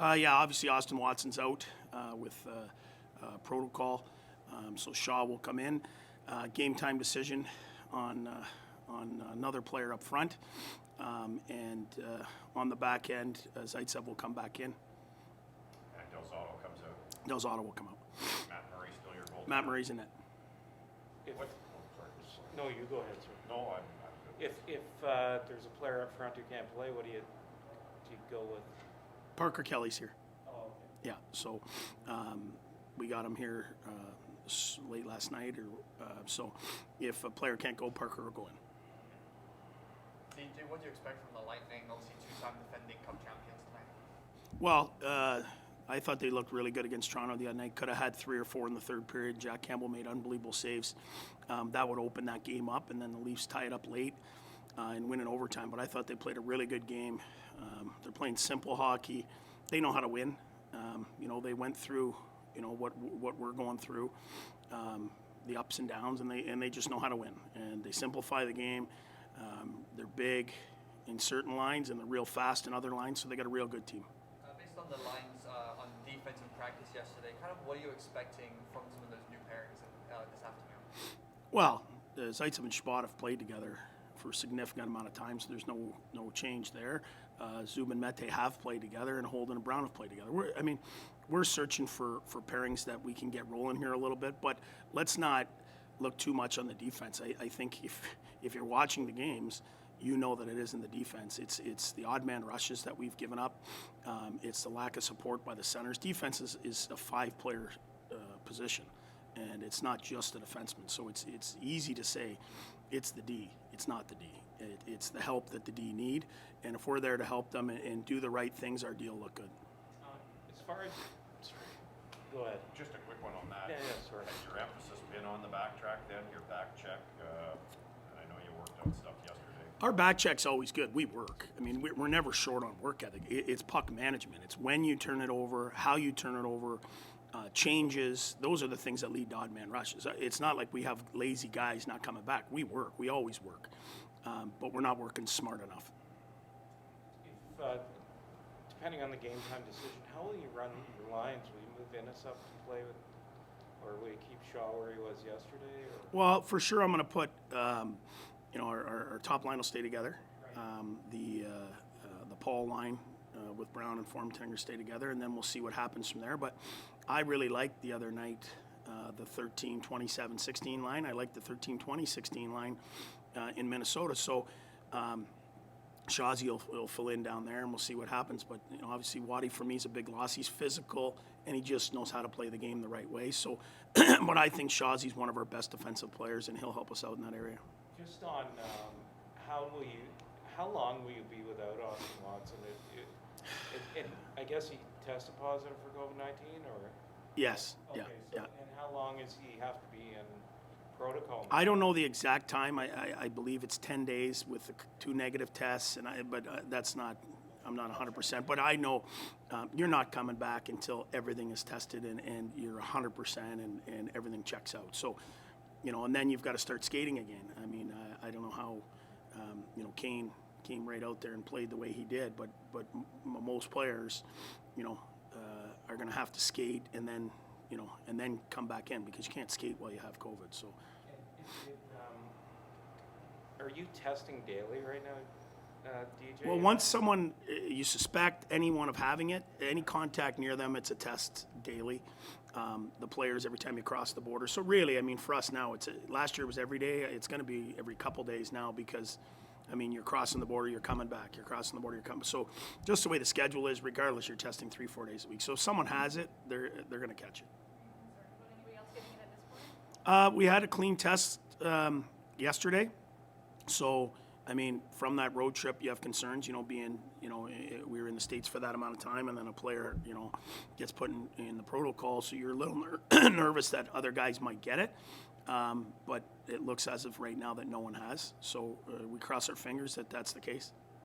Yeah, obviously Austin Watson's out with protocol, so Shaw will come in. Game time decision on another player up front, and on the back end, Zaitsev will come back in. And Del Zotto comes out. Del Zotto will come out. Matt Murray still your goal. Matt Murray's in net. What? No, you go ahead, sir. No, I'm good. If there's a player up front who can't play, what do you go with? Parker Kelly's here. Oh, okay. Yeah, so we got him here late last night, so if a player can't go, Parker will go in. DJ, what do you expect from the Lightning? Obviously, two-time defending Cup champions tonight. Well, I thought they looked really good against Toronto the other night. Could have had 3 or 4 in the third period. Jack Campbell made unbelievable saves. That would open that game up, and then the Leafs tie it up late and win in overtime. But I thought they played a really good game. They're playing simple hockey. They know how to win. They went through, what we're going through, the ups and downs, and they just know how to win. And they simplify the game. They're big in certain lines, and they're real fast in other lines, so they got a real good team. Based on the lines on defense in practice yesterday, kind of what are you expecting from some of those new pairings this afternoon? Well, Zaitsev and Shabbat have played together for a significant amount of time, so there's no change there. Zub and Mete have played together, and Holden and Brown have played together. We're searching for pairings that we can get rolling here a little bit, but let's not look too much on the defense. I think if you're watching the games, you know that it isn't the defense. It's the odd man rushes that we've given up. It's the lack of support by the centers. Defense is a 5-player position, and it's not just a defenseman. So it's easy to say it's the D. It's not the D. It's the help that the D need, and if we're there to help them and do the right things, our deal look good. As far as, go ahead. Just a quick one on that. Yeah, sorry. Has your emphasis been on the backtrack then, your back check? I know you worked out stuff yesterday. Our back check's always good. We work. We're never short on work ethic. It's puck management. It's when you turn it over, how you turn it over, changes. Those are the things that lead to odd man rushes. It's not like we have lazy guys not coming back. We work. We always work. But we're not working smart enough. If, depending on the game time decision, how will you run your lines? Will you move Innes up to play with, or will you keep Shaw where he was yesterday? Or? Well, for sure, I'm going to put, our top line will stay together. Right. The Paul line with Brown and Formtinger stay together, and then we'll see what happens from there. But I really liked the other night the 13-27-16 line. I liked the 13-20-16 line in Minnesota. So Shawzy will fill in down there, and we'll see what happens. But obviously, Waddy for me is a big loss. He's physical, and he just knows how to play the game the right way. So, but I think Shawzy's one of our best defensive players, and he'll help us out in that area. Just on how long will you be without Austin Watson? I guess he tested positive for COVID-19, or? Yes. Okay, yeah. And how long does he have to be in protocol? I don't know the exact time. I believe it's 10 days with the 2 negative tests, but that's not. I'm not 100%. But I know you're not coming back until everything is tested and you're 100% and everything checks out. So, and then you've got to start skating again. I don't know how, Kane came right out there and played the way he did, but most players, are going to have to skate and then come back in because you can't skate while you have COVID. So, are you testing daily right now, DJ? Well, once someone you suspect anyone of having it, any contact near them, it's a test daily. The players every time you cross the border. So really, for us now, last year was every day. It's going to be every couple days now because. You're crossing the border, you're coming back. You're crossing the border, you're coming. So just the way the schedule is, regardless, you're testing 3-4 days a week. So if someone has it, they're going to catch it. Anybody else getting it at this point? We had a clean test yesterday. So, from that road trip, you have concerns, we were in the States for that amount of time, and then a player, gets put in the protocol. So you're a little nervous that other guys might get it. But it looks as of right now that no one has. So we cross our fingers that that's the case.